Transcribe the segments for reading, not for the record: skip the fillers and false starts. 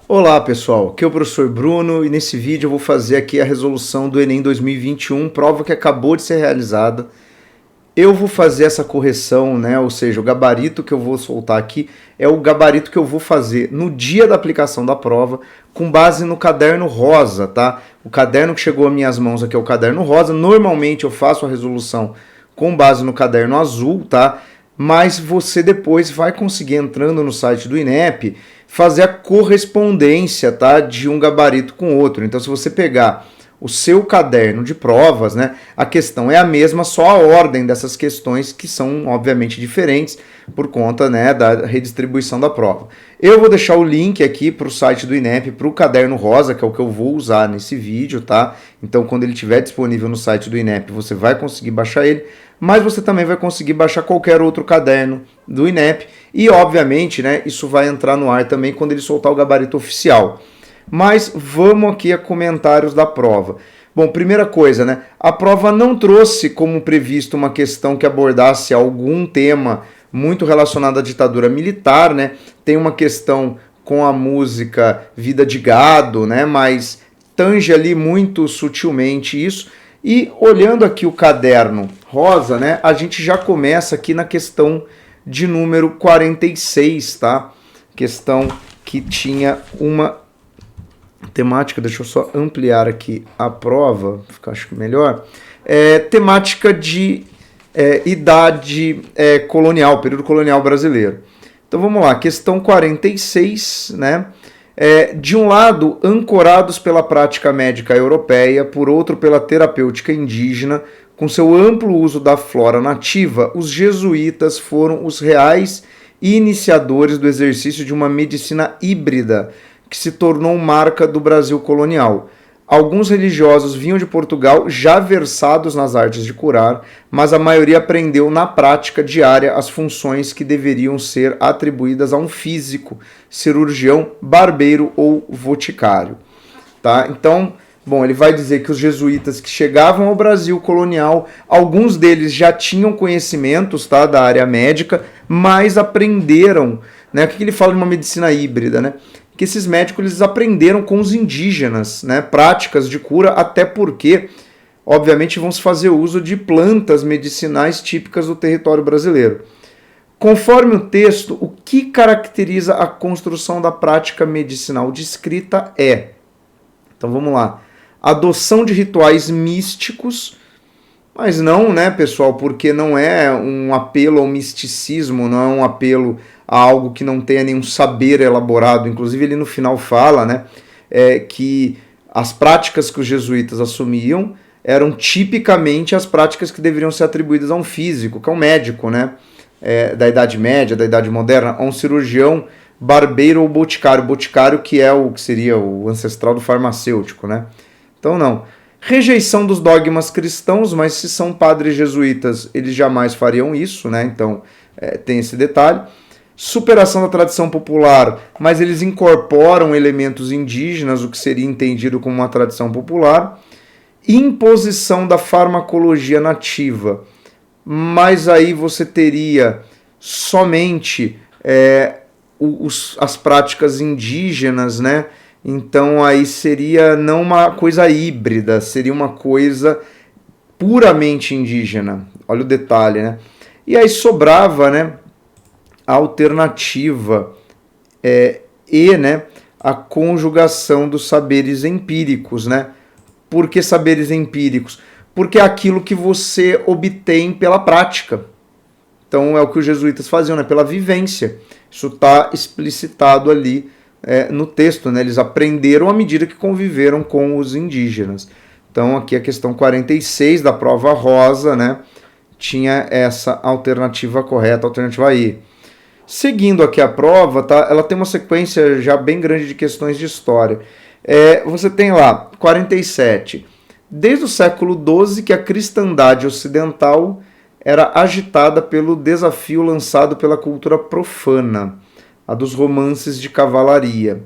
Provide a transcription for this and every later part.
Olá pessoal, aqui é o professor Bruno e nesse vídeo eu vou fazer aqui a resolução do Enem 2021, prova que acabou de ser realizada. Eu vou fazer essa correção, né? Ou seja, o gabarito que eu vou soltar aqui é o gabarito que eu vou fazer no dia da aplicação da prova, com base no caderno rosa, tá? O caderno que chegou às minhas mãos aqui é o caderno rosa. Normalmente eu faço a resolução com base no caderno azul, tá? Mas você depois vai conseguir, entrando no site do INEP, fazer a correspondência, tá, de um gabarito com outro. Então, se você pegar o seu caderno de provas, né, a questão é a mesma, só a ordem dessas questões que são, obviamente, diferentes por conta, né, da redistribuição da prova. Eu vou deixar o link aqui para o site do INEP, para o caderno rosa, que é o que eu vou usar nesse vídeo, tá? Então, quando ele estiver disponível no site do INEP, você vai conseguir baixar ele, mas você também vai conseguir baixar qualquer outro caderno do INEP e, obviamente, né, isso vai entrar no ar também quando ele soltar o gabarito oficial. Mas vamos aqui a comentários da prova. Bom, primeira coisa, né, a prova não trouxe como previsto uma questão que abordasse algum tema muito relacionado à ditadura militar, né? Tem uma questão com a música Vida de Gado, né, mas tange ali muito sutilmente isso. E olhando aqui o caderno rosa, né, a gente já começa aqui na questão de número 46, tá? Questão que tinha uma temática, deixa eu só ampliar aqui a prova, fica acho que melhor. Temática de idade colonial, período colonial brasileiro. Então vamos lá, questão 46, né? De um lado, ancorados pela prática médica europeia, por outro, pela terapêutica indígena, com seu amplo uso da flora nativa, os jesuítas foram os reais iniciadores do exercício de uma medicina híbrida, que se tornou marca do Brasil colonial. Alguns religiosos vinham de Portugal já versados nas artes de curar, mas a maioria aprendeu na prática diária as funções que deveriam ser atribuídas a um físico, cirurgião, barbeiro ou boticário. Tá? Então, bom, ele vai dizer que os jesuítas que chegavam ao Brasil colonial, alguns deles já tinham conhecimentos, tá, da área médica, mas aprenderam, né? O que ele fala de uma medicina híbrida, né? Que esses médicos eles aprenderam com os indígenas, né, práticas de cura, até porque, obviamente, vão se fazer uso de plantas medicinais típicas do território brasileiro. Conforme o texto, o que caracteriza a construção da prática medicinal descrita é, então vamos lá, adoção de rituais místicos, mas não, né, pessoal, porque não é um apelo ao misticismo, não é um apelo a algo que não tenha nenhum saber elaborado. Inclusive ele no final fala, né, que as práticas que os jesuítas assumiam eram tipicamente as práticas que deveriam ser atribuídas a um físico, que é um médico, né, da Idade Média, da Idade Moderna, a um cirurgião, barbeiro ou boticário. Boticário que é o que seria o ancestral do farmacêutico, né? Então não. Rejeição dos dogmas cristãos, mas se são padres jesuítas, eles jamais fariam isso, né? Então tem esse detalhe. Superação da tradição popular, mas eles incorporam elementos indígenas, o que seria entendido como uma tradição popular. Imposição da farmacologia nativa, mas aí você teria somente as práticas indígenas, né? Então aí seria não uma coisa híbrida, seria uma coisa puramente indígena. Olha o detalhe, né? E aí sobrava, né, a alternativa né, a conjugação dos saberes empíricos, né? Por que saberes empíricos? Porque é aquilo que você obtém pela prática. Então é o que os jesuítas faziam, né? Pela vivência. Isso está explicitado ali no texto, né? Eles aprenderam à medida que conviveram com os indígenas. Então aqui a questão 46 da prova rosa, né, tinha essa alternativa correta, a alternativa E. Seguindo aqui a prova, tá? Ela tem uma sequência já bem grande de questões de história. Você tem lá 47. Desde o século XII que a cristandade ocidental era agitada pelo desafio lançado pela cultura profana, a dos romances de cavalaria,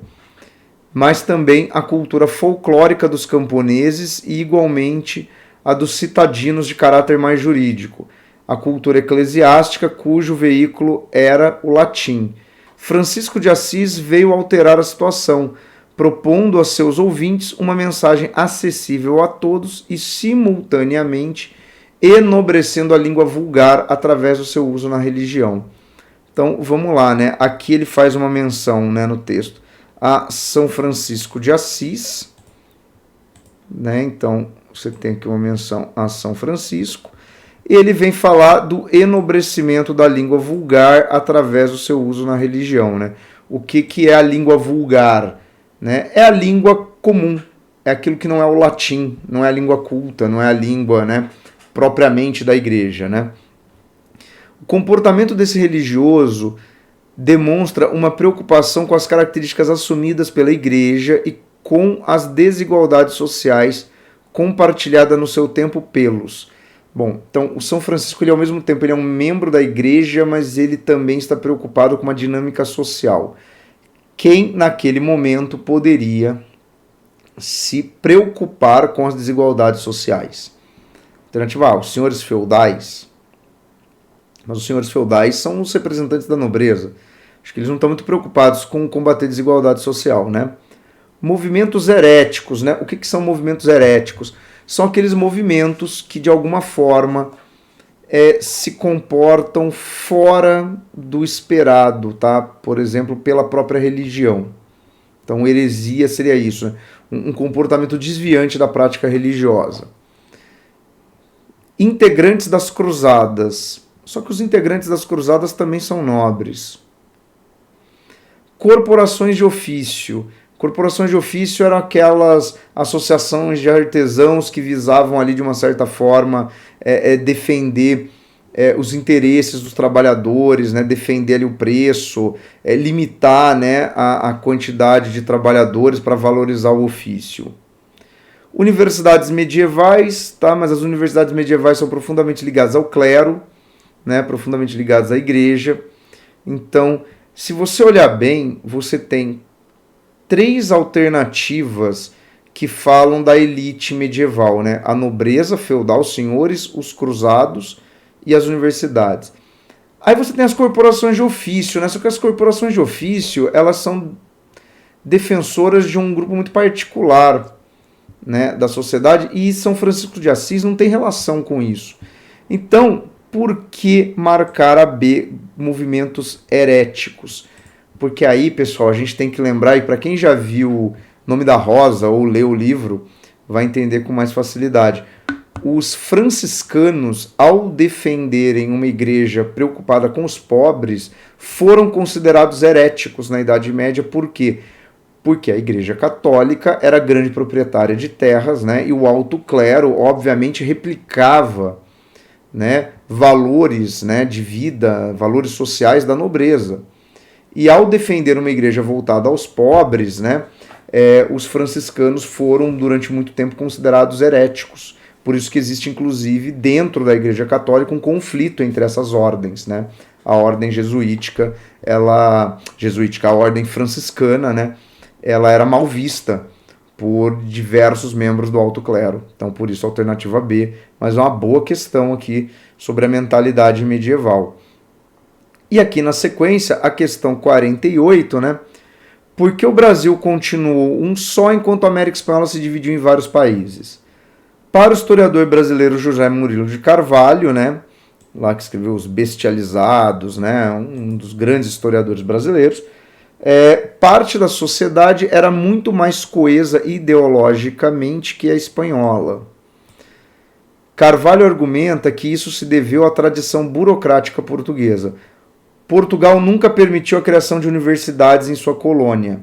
mas também a cultura folclórica dos camponeses e, igualmente, a dos citadinos de caráter mais jurídico, a cultura eclesiástica, cujo veículo era o latim. Francisco de Assis veio alterar a situação, propondo a seus ouvintes uma mensagem acessível a todos e, simultaneamente, enobrecendo a língua vulgar através do seu uso na religião. Então, vamos lá, né? Aqui ele faz uma menção, né, no texto a São Francisco de Assis, né? Então, você tem aqui uma menção a São Francisco. Ele vem falar do enobrecimento da língua vulgar através do seu uso na religião, né? O que é a língua vulgar? Né? É a língua comum, é aquilo que não é o latim, não é a língua culta, não é a língua, né, propriamente da igreja, né? O comportamento desse religioso demonstra uma preocupação com as características assumidas pela igreja e com as desigualdades sociais compartilhadas no seu tempo pelos. Bom, então o São Francisco, ele, ao mesmo tempo, ele é um membro da igreja, mas ele também está preocupado com uma dinâmica social. Quem naquele momento poderia se preocupar com as desigualdades sociais? Alternativa A, os senhores feudais. Mas os senhores feudais são os representantes da nobreza. Acho que eles não estão muito preocupados com combater desigualdade social, né? Movimentos heréticos, né? O que são movimentos heréticos? São aqueles movimentos que, de alguma forma, se comportam fora do esperado, tá? Por exemplo, pela própria religião. Então, heresia seria isso, né? Um comportamento desviante da prática religiosa. Integrantes das cruzadas. Só que os integrantes das cruzadas também são nobres. Corporações de ofício. Corporações de ofício eram aquelas associações de artesãos que visavam ali, de uma certa forma, defender os interesses dos trabalhadores, né, defender ali o preço, limitar, né, a quantidade de trabalhadores para valorizar o ofício. Universidades medievais, tá? Mas as universidades medievais são profundamente ligadas ao clero, né, profundamente ligadas à igreja. Então, se você olhar bem, você tem 3 alternativas que falam da elite medieval, né? A nobreza feudal, os senhores, os cruzados e as universidades. Aí você tem as corporações de ofício, né? Só que as corporações de ofício, elas são defensoras de um grupo muito particular, né, da sociedade, e São Francisco de Assis não tem relação com isso. Então, por que marcar a B movimentos heréticos? Porque aí, pessoal, a gente tem que lembrar, e para quem já viu Nome da Rosa ou leu o livro, vai entender com mais facilidade. Os franciscanos, ao defenderem uma igreja preocupada com os pobres, foram considerados heréticos na Idade Média. Por quê? Porque a Igreja Católica era grande proprietária de terras, né, e o alto clero, obviamente, replicava, né, valores, né, de vida, valores sociais da nobreza. E ao defender uma igreja voltada aos pobres, né, os franciscanos foram, durante muito tempo, considerados heréticos. Por isso que existe, inclusive, dentro da Igreja Católica, um conflito entre essas ordens, né? A ordem jesuítica, a ordem franciscana, né, ela era mal vista por diversos membros do alto clero. Então, por isso, a alternativa B. Mas é uma boa questão aqui sobre a mentalidade medieval. E aqui na sequência, a questão 48, né? Por que o Brasil continuou um só enquanto a América Espanhola se dividiu em vários países? Para o historiador brasileiro José Murilo de Carvalho, né, lá que escreveu Os Bestializados, né, um dos grandes historiadores brasileiros, parte da sociedade era muito mais coesa ideologicamente que a espanhola. Carvalho argumenta que isso se deveu à tradição burocrática portuguesa. Portugal nunca permitiu a criação de universidades em sua colônia.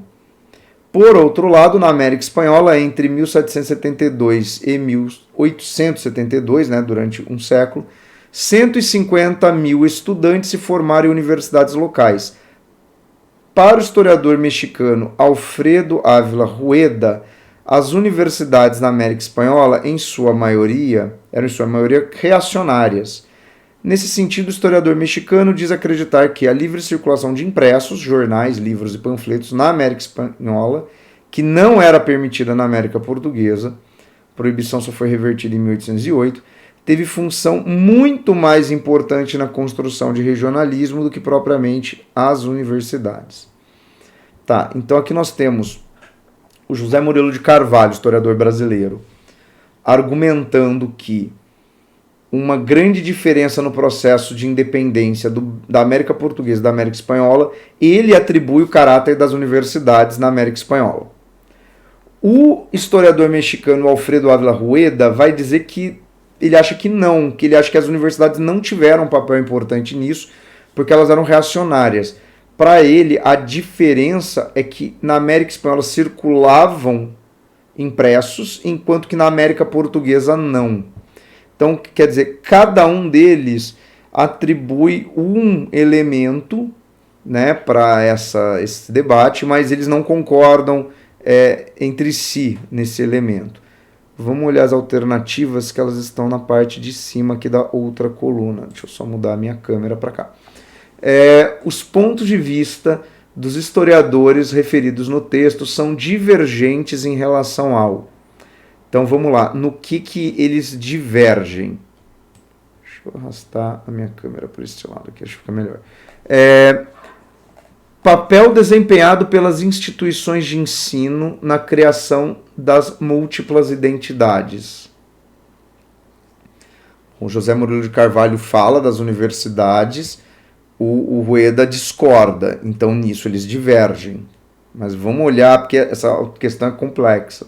Por outro lado, na América Espanhola, entre 1772 e 1872, né, durante um século, 150 mil estudantes se formaram em universidades locais. Para o historiador mexicano Alfredo Ávila Rueda, as universidades na América Espanhola, eram em sua maioria reacionárias. Nesse sentido, o historiador mexicano diz acreditar que a livre circulação de impressos, jornais, livros e panfletos na América Espanhola, que não era permitida na América Portuguesa, a proibição só foi revertida em 1808, teve função muito mais importante na construção de regionalismo do que propriamente as universidades. Tá, então aqui nós temos o José Murilo de Carvalho, historiador brasileiro, argumentando que uma grande diferença no processo de independência da América Portuguesa e da América Espanhola, ele atribui o caráter das universidades na América Espanhola. O historiador mexicano Alfredo Ávila Rueda vai dizer que ele acha que não, que ele acha que as universidades não tiveram um papel importante nisso, porque elas eram reacionárias. Para ele, a diferença é que na América Espanhola circulavam impressos, enquanto que na América Portuguesa não. Então, quer dizer, cada um deles atribui um elemento, né, para esse debate, mas eles não concordam entre si nesse elemento. Vamos olhar as alternativas, que elas estão na parte de cima aqui da outra coluna. Deixa eu só mudar a minha câmera para cá. Os pontos de vista dos historiadores referidos no texto são divergentes em relação ao... Então vamos lá, no que eles divergem? Deixa eu arrastar a minha câmera por esse lado aqui, acho que fica melhor. Papel desempenhado pelas instituições de ensino na criação das múltiplas identidades. O José Murilo de Carvalho fala das universidades, o Rueda discorda, então nisso eles divergem. Mas vamos olhar, porque essa questão é complexa.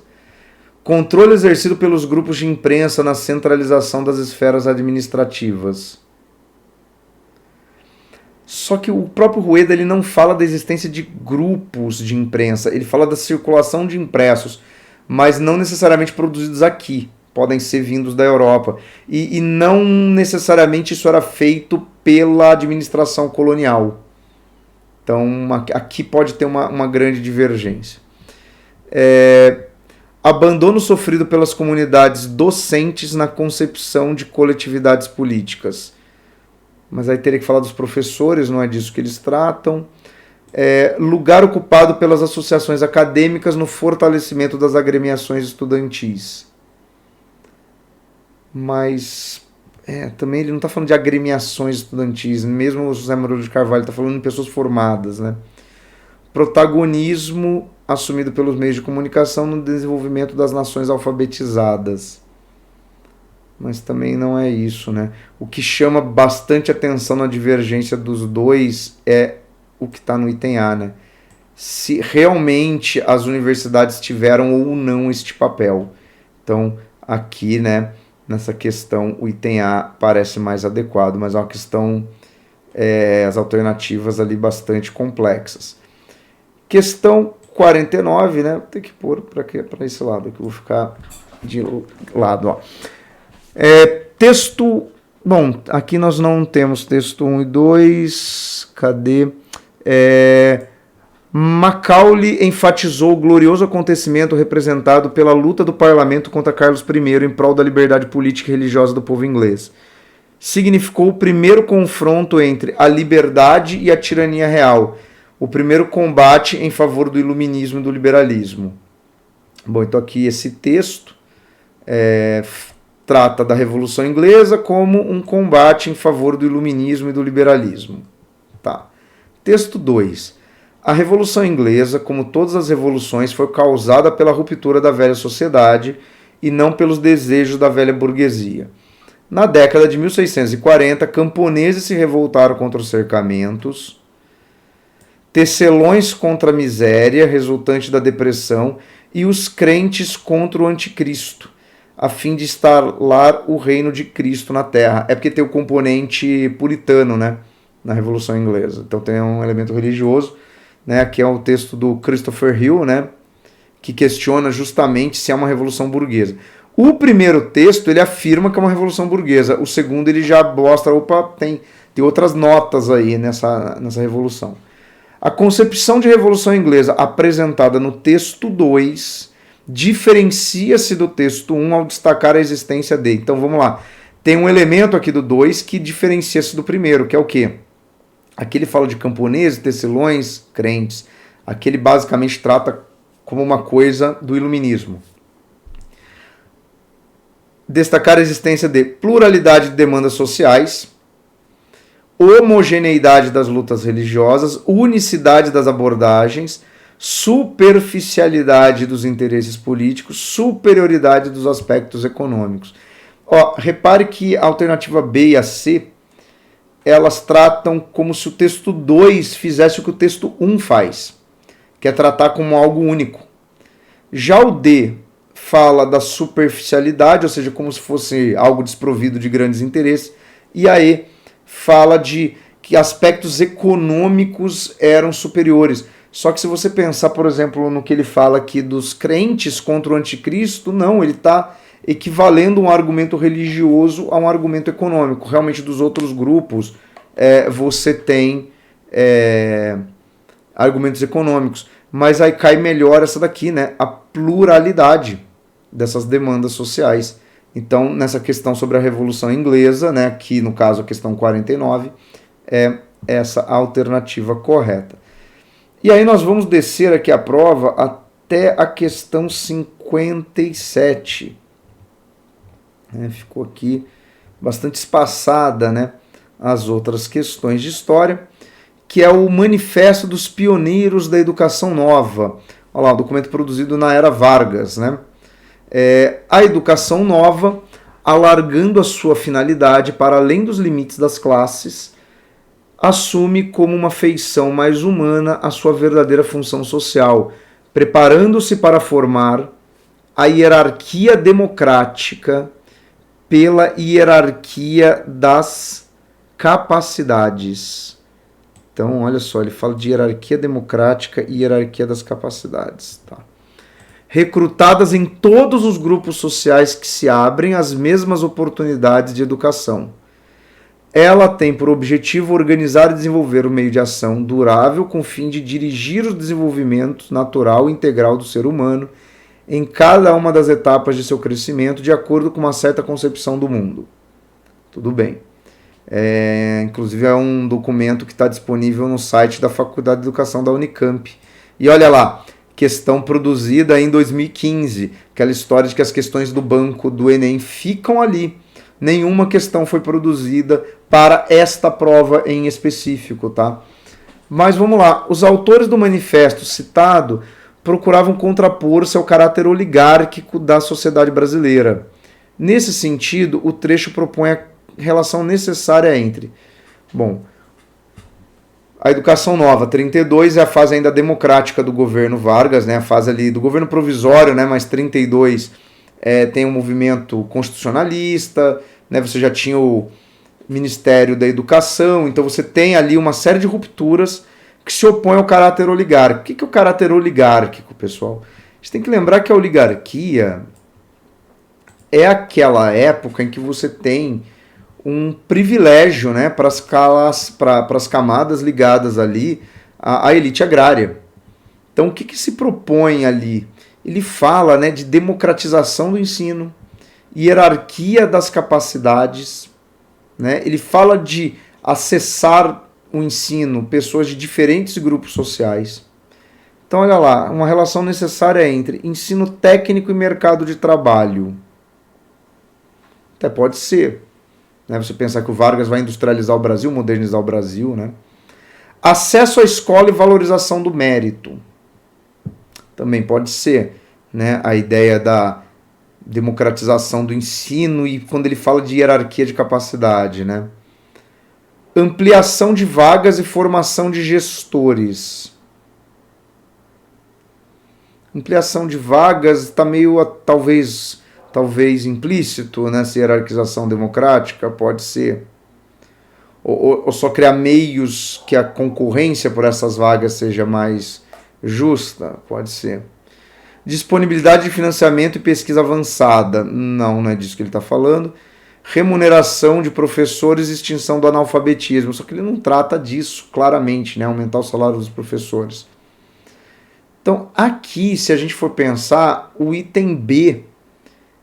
Controle exercido pelos grupos de imprensa na centralização das esferas administrativas. Só que o próprio Rueda ele não fala da existência de grupos de imprensa, ele fala da circulação de impressos, mas não necessariamente produzidos aqui, podem ser vindos da Europa. E não necessariamente isso era feito pela administração colonial. Então aqui pode ter uma grande divergência. Abandono sofrido pelas comunidades docentes na concepção de coletividades políticas. Mas aí teria que falar dos professores, não é disso que eles tratam. Lugar ocupado pelas associações acadêmicas no fortalecimento das agremiações estudantis. Mas também ele não está falando de agremiações estudantis, mesmo o José Murilo de Carvalho está falando de pessoas formadas, né? Protagonismo assumido pelos meios de comunicação no desenvolvimento das nações alfabetizadas. Mas também não é isso, né? O que chama bastante atenção na divergência dos dois é o que está no item A, né? Se realmente as universidades tiveram ou não este papel. Então, aqui, né, nessa questão, o item A parece mais adequado, mas é uma questão, as alternativas ali bastante complexas. Questão 49, né? Vou ter que pôr para esse lado aqui, eu vou ficar de lado, ó. Texto, bom, aqui nós não temos texto 1 e 2, cadê? Macaulay enfatizou o glorioso acontecimento representado pela luta do parlamento contra Carlos I em prol da liberdade política e religiosa do povo inglês. Significou o primeiro confronto entre a liberdade e a tirania real, o primeiro combate em favor do iluminismo e do liberalismo. Bom, então aqui esse texto trata da Revolução Inglesa como um combate em favor do iluminismo e do liberalismo. Tá. Texto 2. A Revolução Inglesa, como todas as revoluções, foi causada pela ruptura da velha sociedade e não pelos desejos da velha burguesia. Na década de 1640, camponeses se revoltaram contra os cercamentos, tecelões contra a miséria resultante da depressão e os crentes contra o anticristo, a fim de instalar o reino de Cristo na Terra. É porque tem o componente puritano, né, na Revolução Inglesa. Então tem um elemento religioso, né, que é o texto do Christopher Hill, né, que questiona justamente se é uma revolução burguesa. O primeiro texto ele afirma que é uma revolução burguesa. O segundo ele já mostra, tem outras notas aí nessa revolução. A concepção de revolução inglesa apresentada no texto 2 diferencia-se do texto 1 ao destacar a existência de. Então vamos lá. Tem um elemento aqui do 2 que diferencia-se do primeiro, que é o quê? Aqui ele fala de camponeses, tecelões, crentes. Aqui ele basicamente trata como uma coisa do iluminismo. Destacar a existência de pluralidade de demandas sociais, homogeneidade das lutas religiosas, unicidade das abordagens, superficialidade dos interesses políticos, superioridade dos aspectos econômicos. Ó, repare que a alternativa B e a C, elas tratam como se o texto 2 fizesse o que o texto 1 faz, que é tratar como algo único. Já o D fala da superficialidade, ou seja, como se fosse algo desprovido de grandes interesses, e a E fala de que aspectos econômicos eram superiores. Só que se você pensar, por exemplo, no que ele fala aqui dos crentes contra o anticristo, não, ele está equivalendo um argumento religioso a um argumento econômico. Realmente, dos outros grupos, você tem argumentos econômicos. Mas aí cai melhor essa daqui, né? A pluralidade dessas demandas sociais. Então, nessa questão sobre a Revolução Inglesa, né, aqui no caso a questão 49, é essa a alternativa correta. E aí nós vamos descer aqui a prova até a questão 57. Ficou aqui bastante espaçada, né, as outras questões de história, que é o Manifesto dos Pioneiros da Educação Nova. Olha lá, o documento produzido na Era Vargas, né? A educação nova, alargando a sua finalidade para além dos limites das classes, assume como uma feição mais humana a sua verdadeira função social, preparando-se para formar a hierarquia democrática pela hierarquia das capacidades. Então, olha só, ele fala de hierarquia democrática e hierarquia das capacidades. Tá? Recrutadas em todos os grupos sociais que se abrem às mesmas oportunidades de educação. Ela tem por objetivo organizar e desenvolver um meio de ação durável com o fim de dirigir o desenvolvimento natural e integral do ser humano em cada uma das etapas de seu crescimento de acordo com uma certa concepção do mundo. Tudo bem. Inclusive é um documento que está disponível no site da Faculdade de Educação da Unicamp. E olha lá, questão produzida em 2015, aquela história de que as questões do banco do Enem ficam ali. Nenhuma questão foi produzida para esta prova em específico, tá? Mas vamos lá, os autores do manifesto citado procuravam contrapor-se ao caráter oligárquico da sociedade brasileira. Nesse sentido, o trecho propõe a relação necessária entre, a educação nova, 32 é a fase ainda democrática do governo Vargas, né, a fase ali do governo provisório, né, mas 32 tem um movimento constitucionalista, né, você já tinha o Ministério da Educação, então você tem ali uma série de rupturas que se opõem ao caráter oligárquico. O que é o caráter oligárquico, pessoal? A gente tem que lembrar que a oligarquia é aquela época em que você tem um privilégio, né, para as camadas ligadas ali à elite agrária. Então, o que se propõe ali? Ele fala, né, de democratização do ensino, hierarquia das capacidades, né? Ele fala de acessar o ensino pessoas de diferentes grupos sociais. Então, olha lá, uma relação necessária entre ensino técnico e mercado de trabalho. Até pode ser. Você pensar que o Vargas vai industrializar o Brasil, modernizar o Brasil, né? Acesso à escola e valorização do mérito. Também pode ser, né? A ideia da democratização do ensino e quando ele fala de hierarquia de capacidade, né? Ampliação de vagas e formação de gestores. Ampliação de vagas está meio, talvez implícito nessa hierarquização democrática, pode ser. Ou só criar meios que a concorrência por essas vagas seja mais justa, pode ser. Disponibilidade de financiamento e pesquisa avançada, não é disso que ele está falando. Remuneração de professores e extinção do analfabetismo, só que ele não trata disso claramente, né? Aumentar o salário dos professores. Então, aqui, se a gente for pensar, o item B,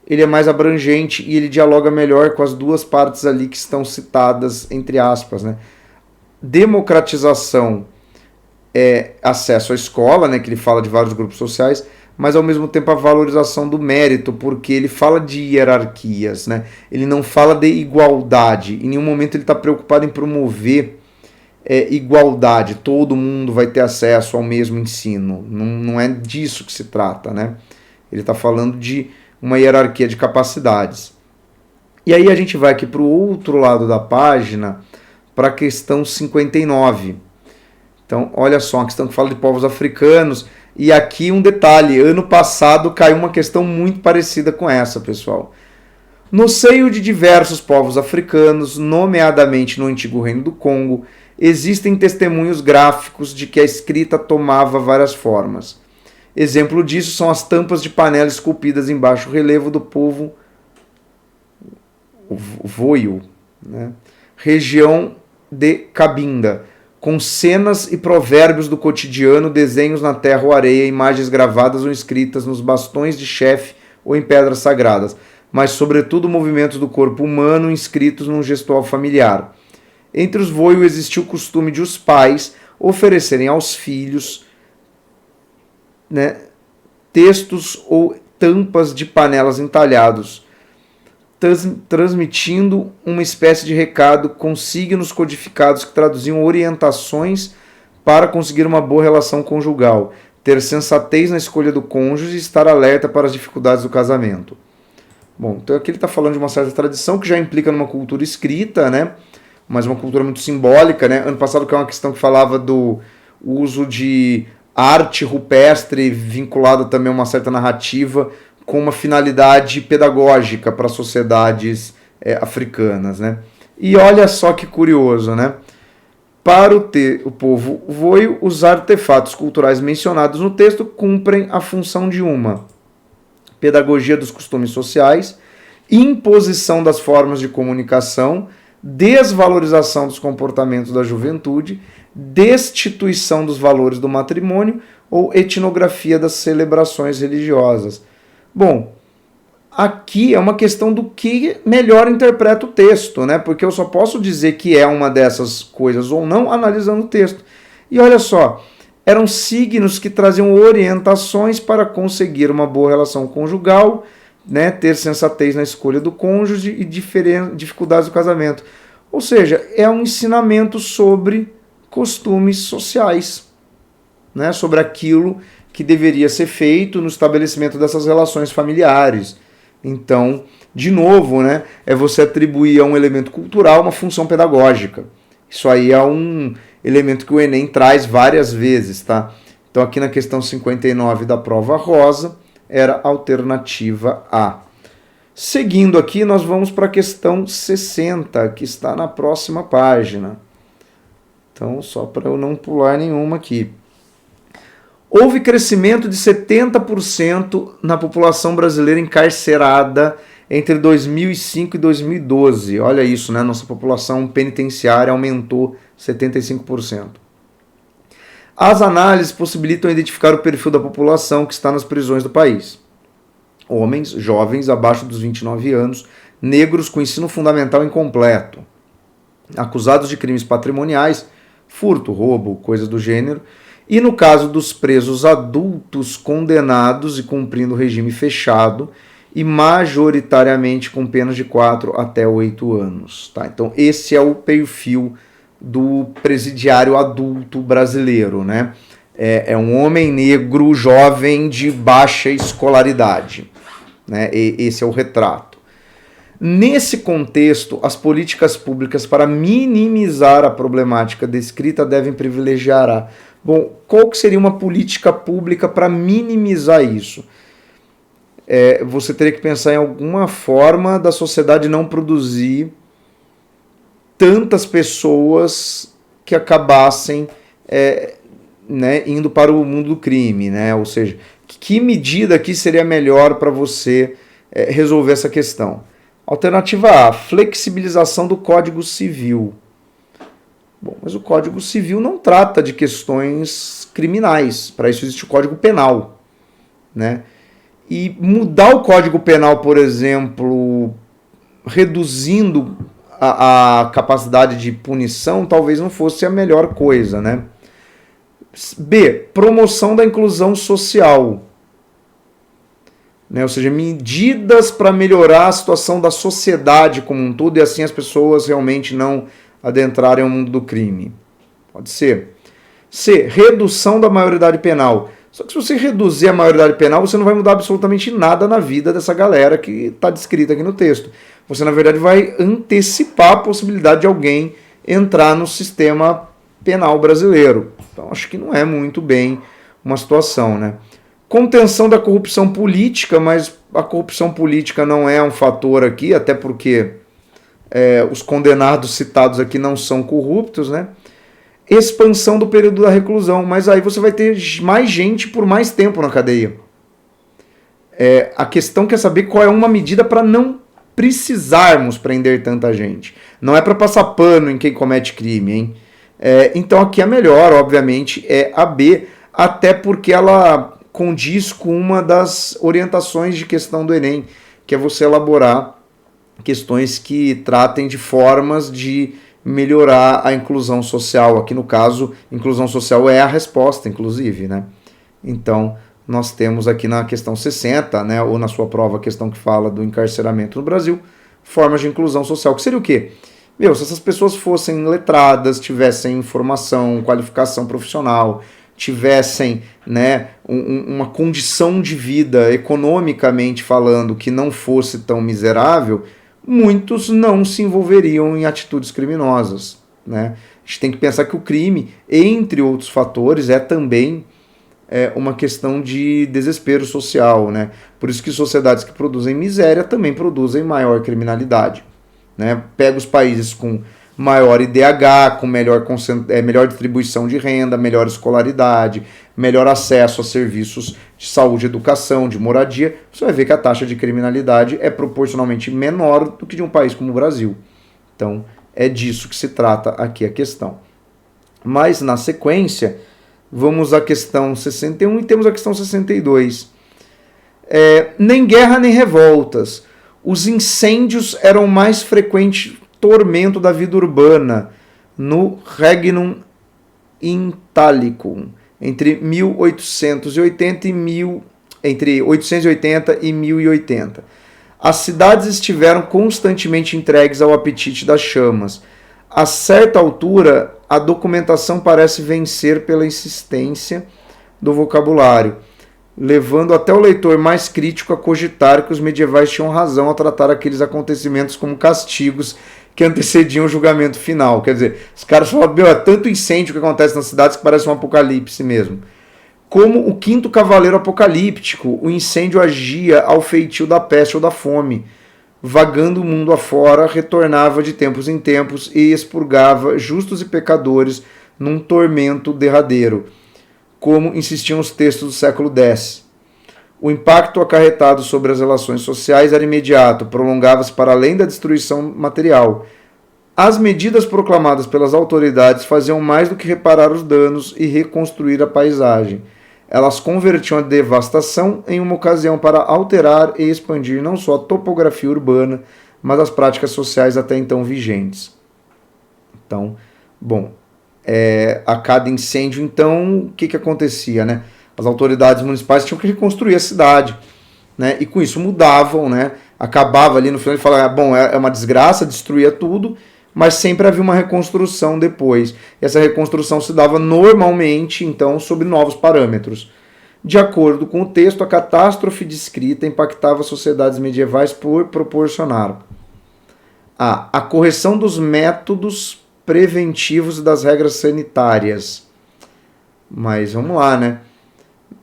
ele é mais abrangente e ele dialoga melhor com as duas partes ali que estão citadas, entre aspas, né? Democratização é acesso à escola, né? Que ele fala de vários grupos sociais, mas ao mesmo tempo a valorização do mérito, porque ele fala de hierarquias, né? Ele não fala de igualdade, em nenhum momento ele está preocupado em promover igualdade, todo mundo vai ter acesso ao mesmo ensino. Não é disso que se trata, né? Ele está falando de uma hierarquia de capacidades. E aí a gente vai aqui para o outro lado da página, para a questão 59. Então, olha só, uma questão que fala de povos africanos. E aqui um detalhe, ano passado caiu uma questão muito parecida com essa, pessoal. No seio de diversos povos africanos, nomeadamente no antigo Reino do Congo, existem testemunhos gráficos de que a escrita tomava várias formas. Exemplo disso são as tampas de panela esculpidas em baixo relevo do povo Voio, né? Região de Cabinda, com cenas e provérbios do cotidiano, desenhos na terra ou areia, imagens gravadas ou escritas nos bastões de chefe ou em pedras sagradas, mas sobretudo movimentos do corpo humano inscritos num gestual familiar. Entre os Voio existiu o costume de os pais oferecerem aos filhos, né, textos ou tampas de panelas entalhados, transmitindo uma espécie de recado com signos codificados que traduziam orientações para conseguir uma boa relação conjugal, ter sensatez na escolha do cônjuge e estar alerta para as dificuldades do casamento. Bom, então aqui ele está falando de uma certa tradição que já implica numa cultura escrita, né? Mas uma cultura muito simbólica, né? Ano passado que é uma questão que falava do uso de arte rupestre vinculada também a uma certa narrativa com uma finalidade pedagógica para sociedades africanas, né? E olha só que curioso, né? Para o povo Voio, os artefatos culturais mencionados no texto cumprem a função de uma pedagogia dos costumes sociais, imposição das formas de comunicação, desvalorização dos comportamentos da juventude, destituição dos valores do matrimônio ou etnografia das celebrações religiosas. Bom, aqui é uma questão do que melhor interpreta o texto, né? Porque eu só posso dizer que é uma dessas coisas ou não analisando o texto. E olha só, eram signos que traziam orientações para conseguir uma boa relação conjugal, né? Ter sensatez na escolha do cônjuge e dificuldades do casamento. Ou seja, é um ensinamento sobre costumes sociais, né? Sobre aquilo que deveria ser feito no estabelecimento dessas relações familiares. Então, de novo, né, é você atribuir a um elemento cultural uma função pedagógica. Isso aí é um elemento que o Enem traz várias vezes, tá? Então, aqui na questão 59 da prova rosa, era a alternativa A. Seguindo aqui, nós vamos para a questão 60, que está na próxima página. Então, só para eu não pular nenhuma aqui. Houve crescimento de 70% na população brasileira encarcerada entre 2005 e 2012. Olha isso, né? Nossa população penitenciária aumentou 75%. As análises possibilitam identificar o perfil da população que está nas prisões do país. Homens, jovens, abaixo dos 29 anos, negros com ensino fundamental incompleto, acusados de crimes patrimoniais, furto, roubo, coisas do gênero, e no caso dos presos adultos condenados e cumprindo regime fechado e majoritariamente com penas de 4 até 8 anos. Tá? Então esse é o perfil do presidiário adulto brasileiro, né? É um homem negro jovem de baixa escolaridade, né? Esse é o retrato. Nesse contexto, as políticas públicas para minimizar a problemática descrita devem privilegiar a... Bom, qual que seria uma política pública para minimizar isso? Você teria que pensar em alguma forma da sociedade não produzir tantas pessoas que acabassem né, indo para o mundo do crime, né? Ou seja, que medida aqui seria melhor para você resolver essa questão? Alternativa A, flexibilização do Código Civil. Bom, mas o Código Civil não trata de questões criminais, para isso existe o Código Penal, né? E mudar o Código Penal, por exemplo, reduzindo a capacidade de punição, talvez não fosse a melhor coisa, né? B, promoção da inclusão social, né? Ou seja, medidas para melhorar a situação da sociedade como um todo e assim as pessoas realmente não adentrarem o mundo do crime. Pode ser. C, redução da maioridade penal. Só que se você reduzir a maioridade penal, você não vai mudar absolutamente nada na vida dessa galera que está descrita aqui no texto. Você, na verdade, vai antecipar a possibilidade de alguém entrar no sistema penal brasileiro. Então, acho que não é muito bem uma situação, né? Contenção da corrupção política, mas a corrupção política não é um fator aqui, até porque os condenados citados aqui não são corruptos, né? Expansão do período da reclusão, mas aí você vai ter mais gente por mais tempo na cadeia. A questão quer saber qual é uma medida para não precisarmos prender tanta gente. Não é para passar pano em quem comete crime, hein? Então aqui a melhor, obviamente, é a B, até porque ela condiz com uma das orientações de questão do Enem, que é você elaborar questões que tratem de formas de melhorar a inclusão social. Aqui no caso, inclusão social é a resposta, inclusive, né? Então, nós temos aqui na questão 60, né, ou na sua prova, a questão que fala do encarceramento no Brasil, formas de inclusão social, que seria o quê? Se essas pessoas fossem letradas, tivessem formação, qualificação profissional, tivessem, né, uma condição de vida, economicamente falando, que não fosse tão miserável, muitos não se envolveriam em atitudes criminosas, né? A gente tem que pensar que o crime, entre outros fatores, é também uma questão de desespero social, né? Por isso que sociedades que produzem miséria também produzem maior criminalidade, né? Pega os países com maior IDH, com melhor distribuição de renda, melhor escolaridade, melhor acesso a serviços de saúde, educação, de moradia, você vai ver que a taxa de criminalidade é proporcionalmente menor do que de um país como o Brasil. Então, é disso que se trata aqui a questão. Mas, na sequência, vamos à questão 61 e temos a questão 62. Nem guerra nem revoltas. Os incêndios eram o mais frequente tormento da vida urbana no Regnum Italicum entre 880 e 1080. As cidades estiveram constantemente entregues ao apetite das chamas. A certa altura, a documentação parece vencer pela insistência do vocabulário, levando até o leitor mais crítico a cogitar que os medievais tinham razão ao tratar aqueles acontecimentos como castigos que antecediam o julgamento final. Quer dizer, os caras falam, é tanto incêndio que acontece nas cidades que parece um apocalipse mesmo. Como o quinto cavaleiro apocalíptico, o incêndio agia ao feitio da peste ou da fome. Vagando o mundo afora, retornava de tempos em tempos e expurgava justos e pecadores num tormento derradeiro, como insistiam os textos do século X. O impacto acarretado sobre as relações sociais era imediato, prolongava-se para além da destruição material. As medidas proclamadas pelas autoridades faziam mais do que reparar os danos e reconstruir a paisagem. Elas convertiam a devastação em uma ocasião para alterar e expandir não só a topografia urbana, mas as práticas sociais até então vigentes. Então, a cada incêndio, então, o que acontecia, né? As autoridades municipais tinham que reconstruir a cidade, né? E com isso mudavam, né? Acabava ali no final e falava, é uma desgraça, destruía tudo, mas sempre havia uma reconstrução depois. E essa reconstrução se dava normalmente, então, sob novos parâmetros. De acordo com o texto, a catástrofe descrita impactava as sociedades medievais por proporcionar a correção dos métodos preventivos e das regras sanitárias. Mas vamos lá, né?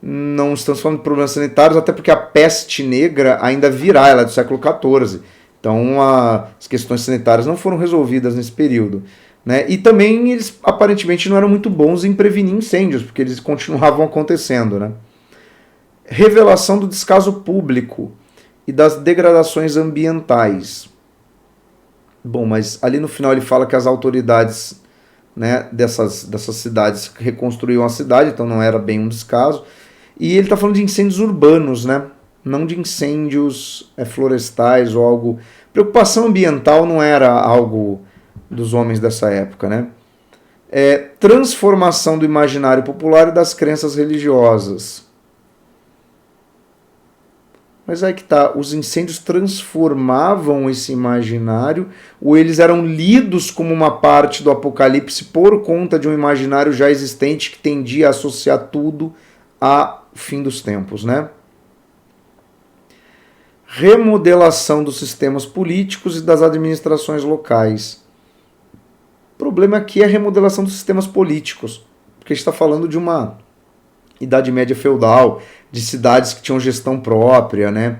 Não estamos falando de problemas sanitários, até porque a peste negra ainda virá, ela é do século XIV. Então, as questões sanitárias não foram resolvidas nesse período, né? E também eles aparentemente não eram muito bons em prevenir incêndios, porque eles continuavam acontecendo, né? Revelação do descaso público e das degradações ambientais. Mas ali no final ele fala que as autoridades, né, dessas cidades reconstruíam a cidade, então não era bem um descaso. E ele está falando de incêndios urbanos, né? Não de incêndios florestais ou algo... Preocupação ambiental não era algo dos homens dessa época, né? Transformação do imaginário popular e das crenças religiosas. Mas aí que tá, os incêndios transformavam esse imaginário, ou eles eram lidos como uma parte do apocalipse por conta de um imaginário já existente que tendia a associar tudo ao fim dos tempos, né? Remodelação dos sistemas políticos e das administrações locais. O problema aqui é a remodelação dos sistemas políticos, porque a gente está falando de uma Idade Média feudal, de cidades que tinham gestão própria, né?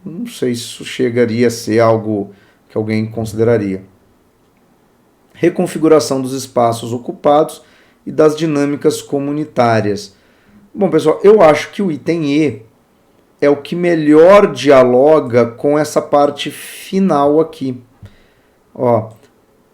Não sei se isso chegaria a ser algo que alguém consideraria. Reconfiguração dos espaços ocupados e das dinâmicas comunitárias. Bom, pessoal, eu acho que o item E é o que melhor dialoga com essa parte final aqui. Ó,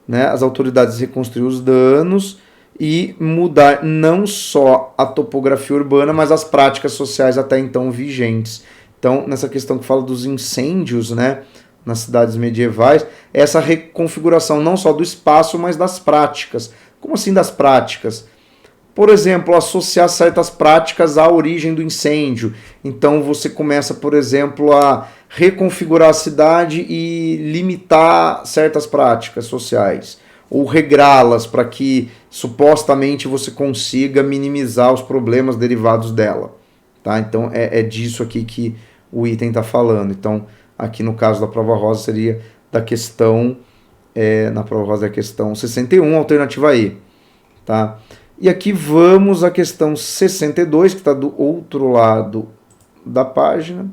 né, as autoridades reconstruir os danos e mudar não só a topografia urbana, mas as práticas sociais até então vigentes. Então, nessa questão que fala dos incêndios, né, nas cidades medievais, essa reconfiguração não só do espaço, mas das práticas. Como assim das práticas? Por exemplo, associar certas práticas à origem do incêndio. Então você começa, por exemplo, a reconfigurar a cidade e limitar certas práticas sociais, ou regrá-las para que supostamente você consiga minimizar os problemas derivados dela. Tá? Então é disso aqui que o item está falando. Então, aqui no caso da prova rosa seria da questão, na prova rosa é a questão 61, alternativa E. Tá? E aqui vamos à questão 62, que está do outro lado da página.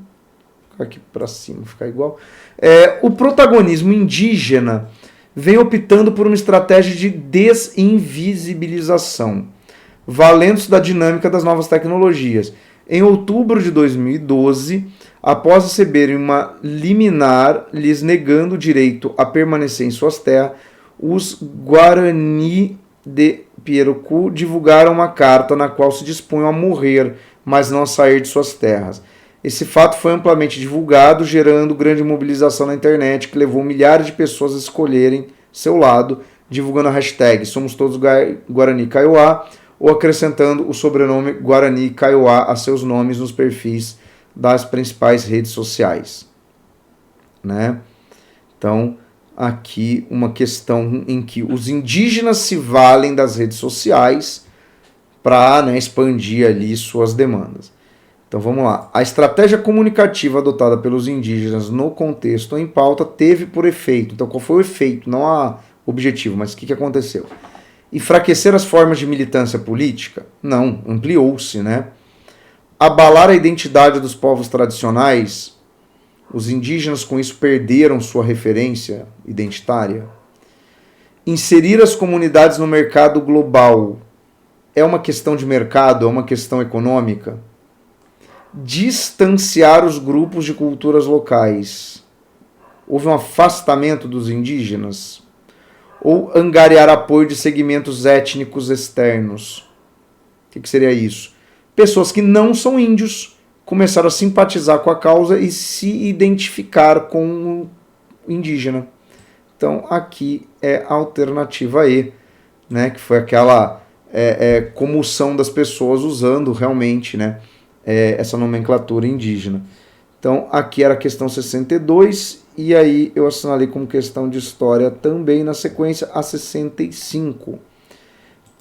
Vou aqui para cima, ficar igual. O protagonismo indígena vem optando por uma estratégia de desinvisibilização, valendo-se da dinâmica das novas tecnologias. Em outubro de 2012, após receberem uma liminar lhes negando o direito a permanecer em suas terras, os Guarani de Piracu divulgaram uma carta na qual se dispunham a morrer, mas não a sair de suas terras. Esse fato foi amplamente divulgado, gerando grande mobilização na internet, que levou milhares de pessoas a escolherem seu lado, divulgando a hashtag Somos Todos Guarani Kaiowá, ou acrescentando o sobrenome Guarani Kaiowá a seus nomes nos perfis das principais redes sociais. Né? Então, aqui uma questão em que os indígenas se valem das redes sociais para, né, expandir ali suas demandas. Então vamos lá. A estratégia comunicativa adotada pelos indígenas no contexto em pauta teve por efeito. Então qual foi o efeito? Não o objetivo, mas o que aconteceu? Enfraquecer as formas de militância política? Não, ampliou-se, né? Abalar a identidade dos povos tradicionais? Os indígenas com isso perderam sua referência identitária? Inserir as comunidades no mercado global é uma questão de mercado, é uma questão econômica? Distanciar os grupos de culturas locais? Houve um afastamento dos indígenas? Ou angariar apoio de segmentos étnicos externos? O que seria isso? Pessoas que não são índios começaram a simpatizar com a causa e se identificar com o indígena. Então aqui é a alternativa E, né, que foi aquela comoção das pessoas usando realmente, né, essa nomenclatura indígena. Então aqui era a questão 62 e aí eu assinalei como questão de história também na sequência a 65,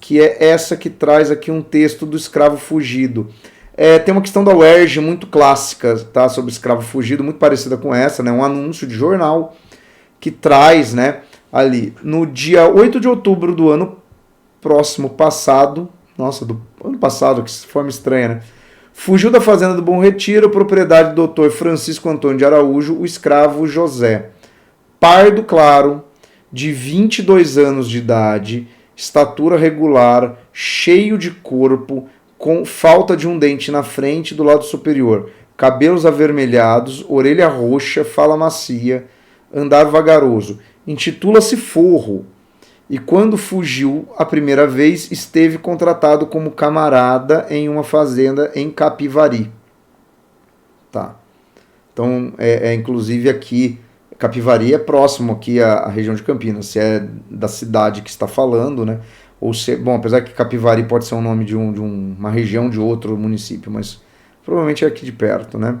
que é essa que traz aqui um texto do escravo fugido. Tem uma questão da UERJ muito clássica, tá, sobre escravo fugido, muito parecida com essa, né, um anúncio de jornal que traz, né, ali no dia 8 de outubro do ano próximo passado, nossa, do ano passado, que forma estranha, né? Fugiu da fazenda do Bom Retiro, propriedade do Dr. Francisco Antônio de Araújo, o escravo José. Pardo claro, de 22 anos de idade, estatura regular, cheio de corpo, com falta de um dente na frente do lado superior, cabelos avermelhados, orelha roxa, fala macia, andar vagaroso. Intitula-se Forro. E quando fugiu a primeira vez, esteve contratado como camarada em uma fazenda em Capivari. Tá. Então, inclusive aqui, Capivari é próximo aqui à região de Campinas, se é da cidade que está falando, né? Ou se, bom, apesar que Capivari pode ser um nome de uma região de outro município, mas provavelmente é aqui de perto, né?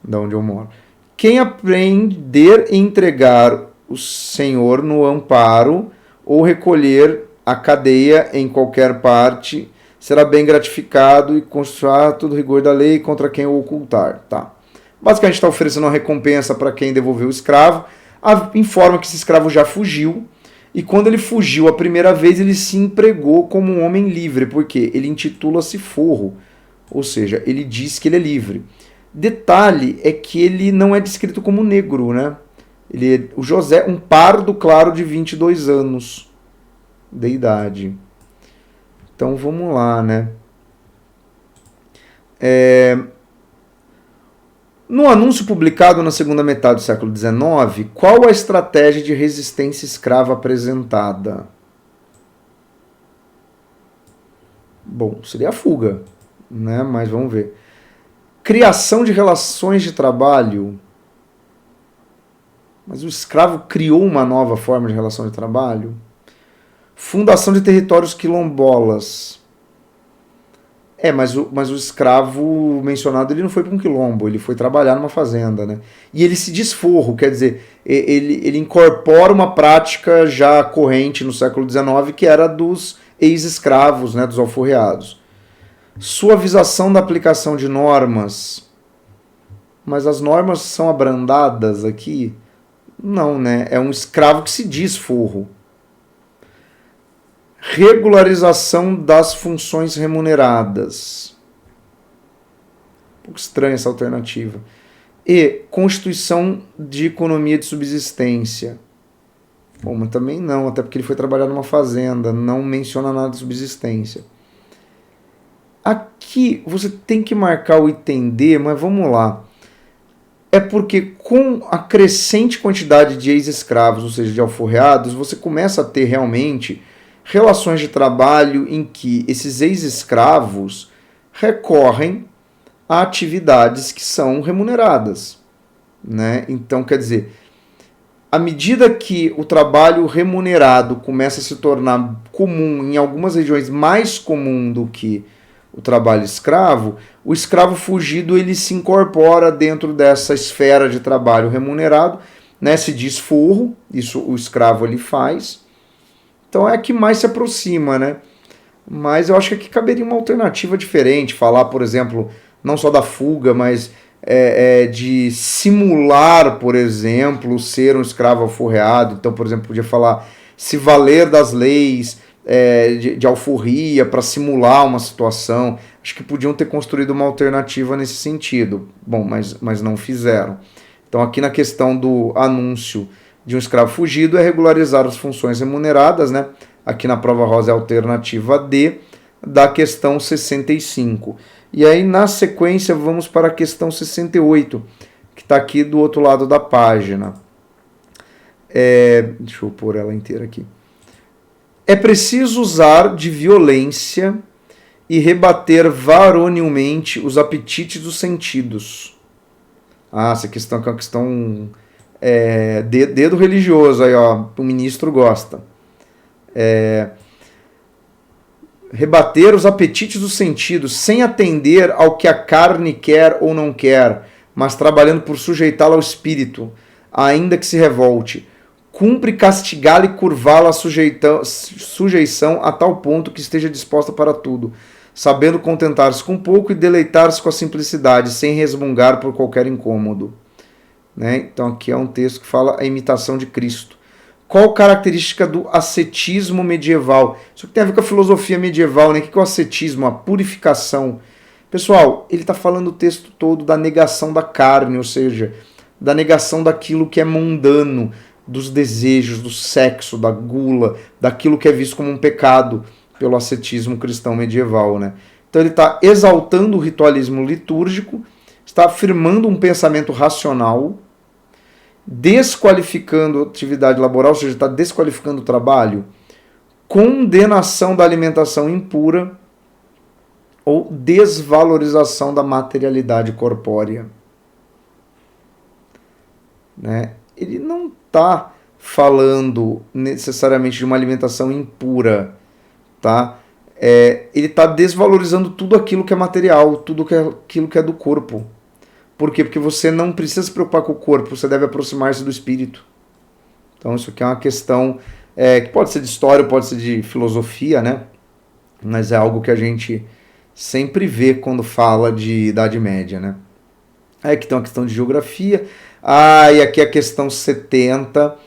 da onde eu moro. Quem aprender a entregar o senhor no amparo ou recolher a cadeia em qualquer parte será bem gratificado e constituirá todo rigor da lei contra quem o ocultar. Tá. Basicamente está oferecendo uma recompensa para quem devolveu o escravo, informa que esse escravo já fugiu, e quando ele fugiu a primeira vez, ele se empregou como um homem livre, porque ele intitula-se forro, ou seja, ele diz que ele é livre. Detalhe é que ele não é descrito como negro, né? O José, um pardo claro de 22 anos de idade. Então vamos lá, né? No anúncio publicado na segunda metade do século XIX, qual a estratégia de resistência escrava apresentada? Bom, seria a fuga, né? Mas vamos ver. Criação de relações de trabalho. Mas o escravo criou uma nova forma de relação de trabalho? Fundação de territórios quilombolas. Mas o escravo mencionado, ele não foi para um quilombo, ele foi trabalhar numa fazenda, né? E ele se desforra, quer dizer, ele incorpora uma prática já corrente no século XIX, que era dos ex-escravos, né, dos alforreados. Suavização da aplicação de normas. Mas as normas são abrandadas aqui? Não, né? É um escravo que se diz forro. Regularização das funções remuneradas. Um pouco estranha essa alternativa. E constituição de economia de subsistência. Bom, mas também não, até porque ele foi trabalhar numa fazenda, não menciona nada de subsistência. Aqui você tem que marcar o entender, mas vamos lá. É porque com a crescente quantidade de ex-escravos, ou seja, de alforreados, você começa a ter realmente relações de trabalho em que esses ex-escravos recorrem a atividades que são remuneradas, né? Então, quer dizer, à medida que o trabalho remunerado começa a se tornar comum, em algumas regiões mais comum do que o trabalho escravo, o escravo fugido ele se incorpora dentro dessa esfera de trabalho remunerado, né? Se diz forro, isso o escravo ele faz. Então é a que mais se aproxima, né? Mas eu acho que aqui caberia uma alternativa diferente, falar, por exemplo, não só da fuga, mas de simular, por exemplo, ser um escravo alforreado. Então, por exemplo, podia falar se valer das leis de alforria para simular uma situação. Acho que podiam ter construído uma alternativa nesse sentido. Bom, mas não fizeram. Então aqui na questão do anúncio de um escravo fugido é regularizar as funções remuneradas, né? Aqui na prova rosa é a alternativa D da questão 65. E aí na sequência vamos para a questão 68, que está aqui do outro lado da página. Deixa eu pôr ela inteira aqui. É preciso usar de violência e rebater varonilmente os apetites dos sentidos. Essa questão que é uma questão dedo religioso, aí, ó, o ministro gosta. Rebater os apetites dos sentidos, sem atender ao que a carne quer ou não quer, mas trabalhando por sujeitá-la ao espírito, ainda que se revolte. Cumpre castigá-la e curvá-la à sujeição a tal ponto que esteja disposta para tudo, sabendo contentar-se com pouco e deleitar-se com a simplicidade, sem resmungar por qualquer incômodo. Né? Então aqui é um texto que fala a imitação de Cristo. Qual característica do ascetismo medieval? Isso tem a ver com a filosofia medieval, né? O que é o ascetismo? A purificação. Pessoal, ele está falando o texto todo da negação da carne, ou seja, da negação daquilo que é mundano, dos desejos, do sexo, da gula, daquilo que é visto como um pecado pelo ascetismo cristão medieval, né? Então ele está exaltando o ritualismo litúrgico, está afirmando um pensamento racional, desqualificando a atividade laboral, ou seja, está desqualificando o trabalho, condenação da alimentação impura ou desvalorização da materialidade corpórea. Né? Ele não está falando necessariamente de uma alimentação impura, tá? Ele está desvalorizando tudo aquilo que é material, tudo aquilo que é do corpo. Por quê? Porque você não precisa se preocupar com o corpo, você deve aproximar-se do espírito. Então isso aqui é uma questão que pode ser de história, pode ser de filosofia, né? Mas é algo que a gente sempre vê quando fala de Idade Média, né? Aí aqui tem uma questão de geografia. E aqui a questão 70.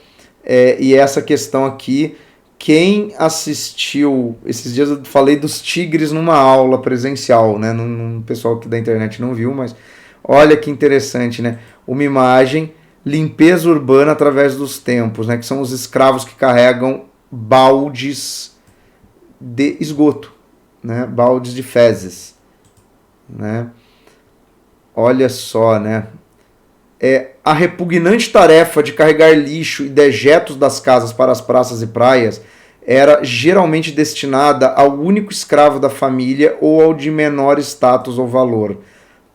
E essa questão aqui, quem assistiu... Esses dias eu falei dos tigres numa aula presencial, né? O pessoal aqui da internet não viu, mas olha que interessante, né? Uma imagem, limpeza urbana através dos tempos, né? Que são os escravos que carregam baldes de esgoto, né? Baldes de fezes, né? Olha só, né? A repugnante tarefa de carregar lixo e dejetos das casas para as praças e praias era geralmente destinada ao único escravo da família ou ao de menor status ou valor.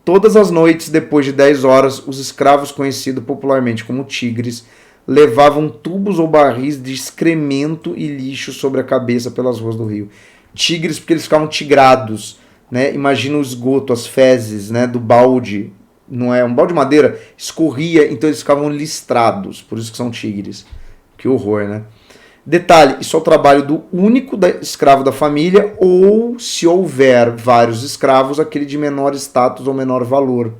Todas as noites, depois de 10 horas, os escravos, conhecidos popularmente como tigres, levavam tubos ou barris de excremento e lixo sobre a cabeça pelas ruas do rio. Tigres porque eles ficavam tigrados, né? Imagina o esgoto, as fezes, né, do balde, não é um balde de madeira, escorria, então eles ficavam listrados, por isso que são tigres. Que horror, né? Detalhe, isso é o trabalho do único escravo da família ou, se houver vários escravos, aquele de menor status ou menor valor.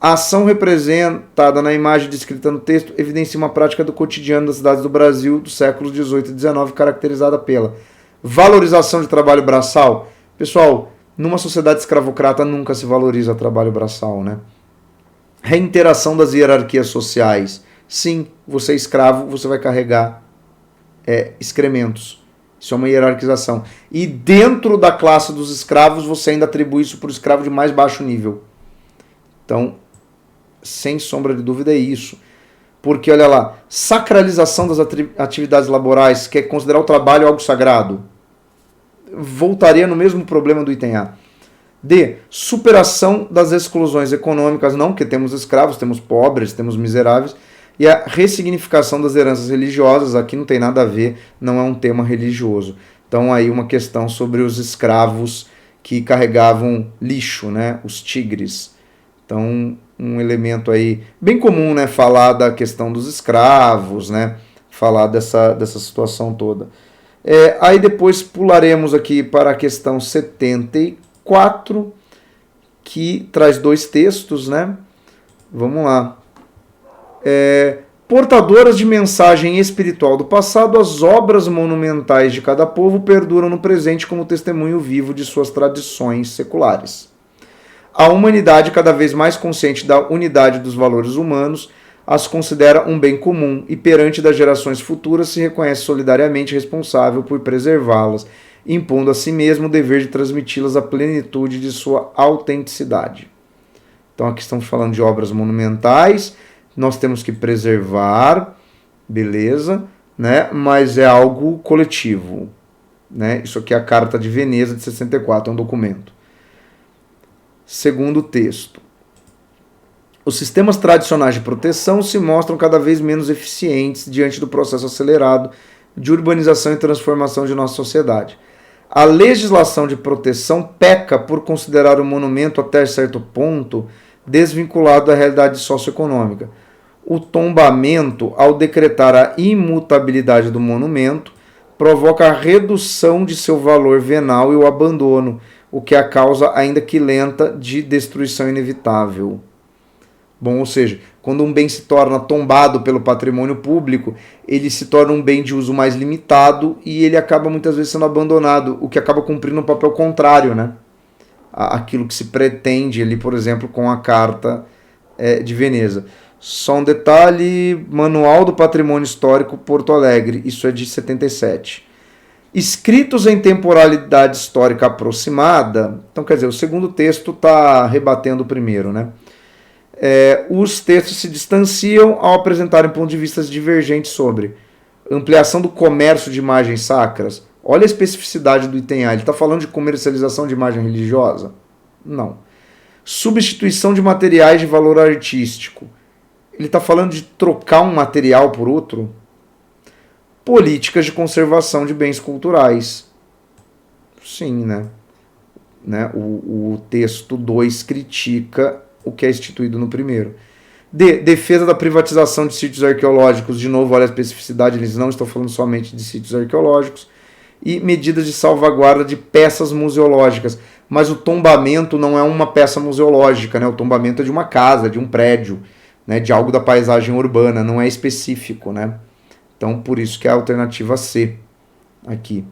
A ação representada na imagem descrita no texto evidencia uma prática do cotidiano das cidades do Brasil dos séculos XVIII e XIX, caracterizada pela valorização de trabalho braçal. Pessoal, numa sociedade escravocrata nunca se valoriza trabalho braçal, né? Reinteração das hierarquias sociais. Sim, você é escravo, você vai carregar excrementos. Isso é uma hierarquização. E dentro da classe dos escravos, você ainda atribui isso para o escravo de mais baixo nível. Então, sem sombra de dúvida, é isso. Porque, olha lá, sacralização das atividades laborais, que é considerar o trabalho algo sagrado, voltaria no mesmo problema do item A. D. Superação das exclusões econômicas, não, porque temos escravos, temos pobres, temos miseráveis, e a ressignificação das heranças religiosas, aqui não tem nada a ver, não é um tema religioso. Então aí uma questão sobre os escravos que carregavam lixo, né, os tigres. Então um elemento aí bem comum, né, falar da questão dos escravos, né, falar dessa situação toda. Aí depois pularemos aqui para a questão 74, que traz 2 textos, né? Vamos lá. Portadoras de mensagem espiritual do passado, as obras monumentais de cada povo perduram no presente como testemunho vivo de suas tradições seculares. A humanidade, cada vez mais consciente da unidade dos valores humanos, as considera um bem comum e, perante das gerações futuras, se reconhece solidariamente responsável por preservá-las, impondo a si mesmo o dever de transmiti-las à plenitude de sua autenticidade. Então aqui estamos falando de obras monumentais, nós temos que preservar, beleza, né? Mas é algo coletivo, né? Isso aqui é a Carta de Veneza de 64, é um documento. Segundo texto. Os sistemas tradicionais de proteção se mostram cada vez menos eficientes diante do processo acelerado de urbanização e transformação de nossa sociedade. A legislação de proteção peca por considerar o monumento até certo ponto desvinculado da realidade socioeconômica. O tombamento, ao decretar a imutabilidade do monumento, provoca a redução de seu valor venal e o abandono, o que é a causa, ainda que lenta, de destruição inevitável. Bom, ou seja, quando um bem se torna tombado pelo patrimônio público, ele se torna um bem de uso mais limitado e ele acaba muitas vezes sendo abandonado, o que acaba cumprindo um papel contrário, né? Aquilo que se pretende ali, por exemplo, com a Carta de Veneza. Só um detalhe, Manual do Patrimônio Histórico Porto Alegre, isso é de 77. Escritos em temporalidade histórica aproximada, então quer dizer, o segundo texto está rebatendo o primeiro, né? Os textos se distanciam ao apresentarem pontos de vista divergentes sobre ampliação do comércio de imagens sacras. Olha a especificidade do item A. Ele está falando de comercialização de imagem religiosa? Não. Substituição de materiais de valor artístico. Ele está falando de trocar um material por outro? Políticas de conservação de bens culturais. Sim, né? O texto 2 critica o que é instituído no primeiro. D. Defesa da privatização de sítios arqueológicos. De novo, olha a especificidade, eles não estão falando somente de sítios arqueológicos. E medidas de salvaguarda de peças museológicas. Mas o tombamento não é uma peça museológica, né? O tombamento é de uma casa, de um prédio, né? De algo da paisagem urbana, não é específico, né? Então, por isso que é a alternativa C aqui.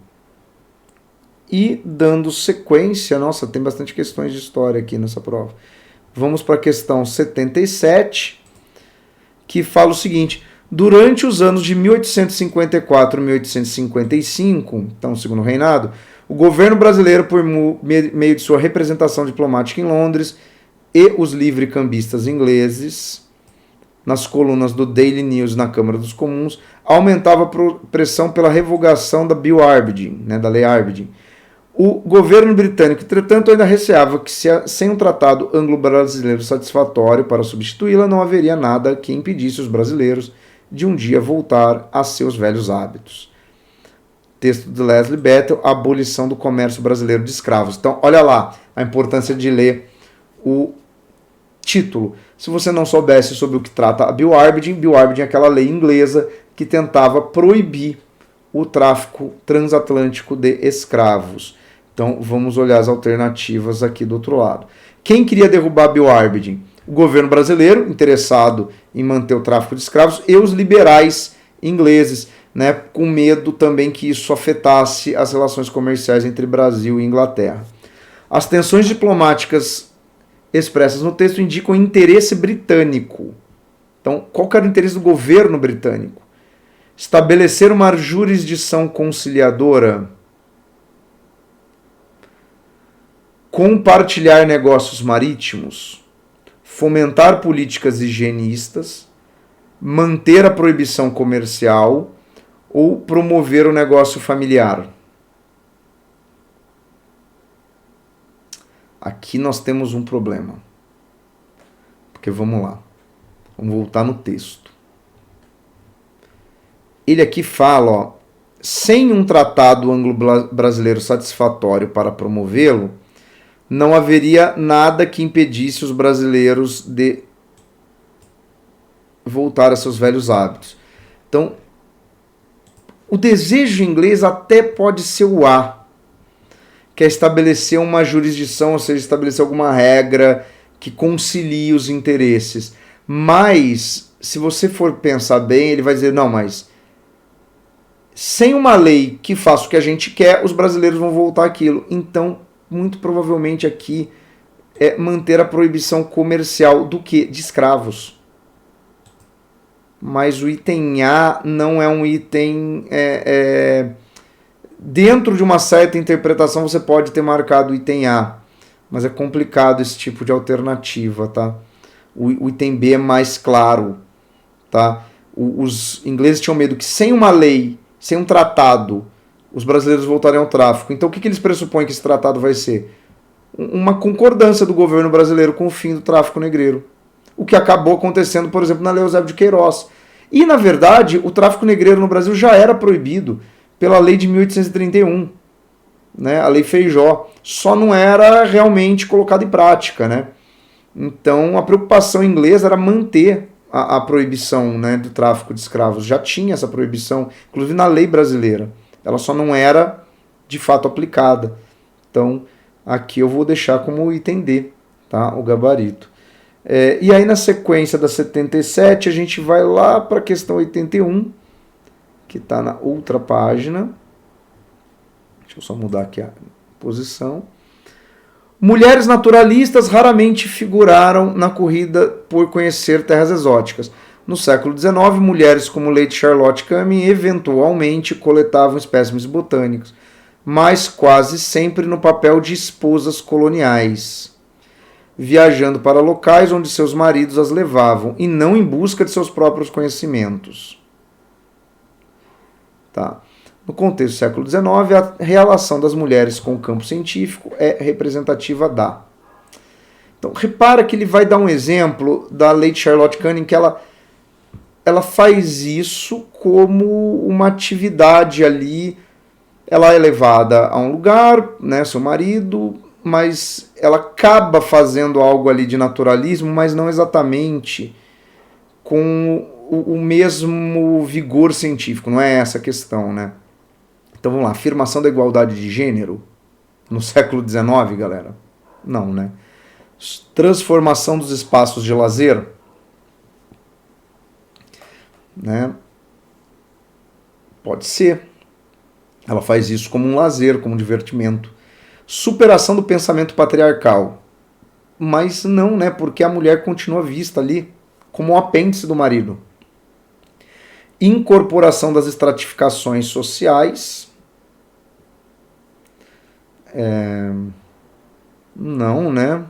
E dando sequência, nossa, tem bastante questões de história aqui nessa prova. Vamos para a questão 77, que fala o seguinte: durante os anos de 1854 e 1855, então o segundo reinado, o governo brasileiro, por meio de sua representação diplomática em Londres e os livre-cambistas ingleses, nas colunas do Daily News na Câmara dos Comuns, aumentava a pressão pela revogação da Bill Aberdeen, né, da Lei Aberdeen. O governo britânico, entretanto, ainda receava que, sem um tratado anglo-brasileiro satisfatório para substituí-la, não haveria nada que impedisse os brasileiros de um dia voltar a seus velhos hábitos. Texto de Leslie Bethel, Abolição do Comércio Brasileiro de Escravos. Então, olha lá a importância de ler o título. Se você não soubesse sobre o que trata a Bill Aberdeen é aquela lei inglesa que tentava proibir o tráfico transatlântico de escravos. Então, vamos olhar as alternativas aqui do outro lado. Quem queria derrubar Bill Aberdeen? O governo brasileiro, interessado em manter o tráfico de escravos, e os liberais ingleses, né, com medo também que isso afetasse as relações comerciais entre Brasil e Inglaterra. As tensões diplomáticas expressas no texto indicam interesse britânico. Então, qual que era o interesse do governo britânico? Estabelecer uma jurisdição conciliadora, compartilhar negócios marítimos, fomentar políticas higienistas, manter a proibição comercial ou promover o negócio familiar. Aqui nós temos um problema. Porque vamos lá. Vamos voltar no texto. Ele aqui fala, ó, sem um tratado anglo-brasileiro satisfatório para promovê-lo, não haveria nada que impedisse os brasileiros de voltar a seus velhos hábitos. Então, o desejo inglês até pode ser o A, que é estabelecer uma jurisdição, ou seja, estabelecer alguma regra que concilie os interesses. Mas, se você for pensar bem, ele vai dizer, não, mas sem uma lei que faça o que a gente quer, os brasileiros vão voltar àquilo. Então, muito provavelmente aqui é manter a proibição comercial do quê? De escravos. Mas o item A não é um item... Dentro de uma certa interpretação você pode ter marcado o item A, mas é complicado esse tipo de alternativa, tá? O item B é mais claro, tá? Os ingleses tinham medo que sem uma lei, sem um tratado, os brasileiros voltariam ao tráfico. Então o que eles pressupõem que esse tratado vai ser? Uma concordância do governo brasileiro com o fim do tráfico negreiro. O que acabou acontecendo, por exemplo, na Lei Eusébio de Queiroz. E, na verdade, o tráfico negreiro no Brasil já era proibido pela lei de 1831, né? A Lei Feijó. Só não era realmente colocada em prática, né? Então, a preocupação inglesa era manter a proibição, né, do tráfico de escravos. Já tinha essa proibição, inclusive na lei brasileira. Ela só não era, de fato, aplicada. Então, aqui eu vou deixar como item D, tá? O gabarito. E aí, na sequência da 77, a gente vai lá para a questão 81, que está na outra página. Deixa eu só mudar aqui a posição. Mulheres naturalistas raramente figuraram na corrida por conhecer terras exóticas. No século XIX, mulheres como Lady Charlotte Cumming eventualmente coletavam espécimes botânicos, mas quase sempre no papel de esposas coloniais, viajando para locais onde seus maridos as levavam e não em busca de seus próprios conhecimentos. Tá. No contexto do século XIX, a relação das mulheres com o campo científico é representativa da. Então, repara que ele vai dar um exemplo da Lady Charlotte Cumming, que ela faz isso como uma atividade ali. Ela é levada a um lugar, né, seu marido, mas ela acaba fazendo algo ali de naturalismo, mas não exatamente com o mesmo vigor científico, não é essa a questão, né? Então vamos lá, afirmação da igualdade de gênero no século XIX, galera? Não, né? Transformação dos espaços de lazer, né? Pode ser. Ela faz isso como um lazer, como um divertimento. Superação do pensamento patriarcal. Mas não, né? Porque a mulher continua vista ali como um apêndice do marido. Incorporação das estratificações sociais. Não, né?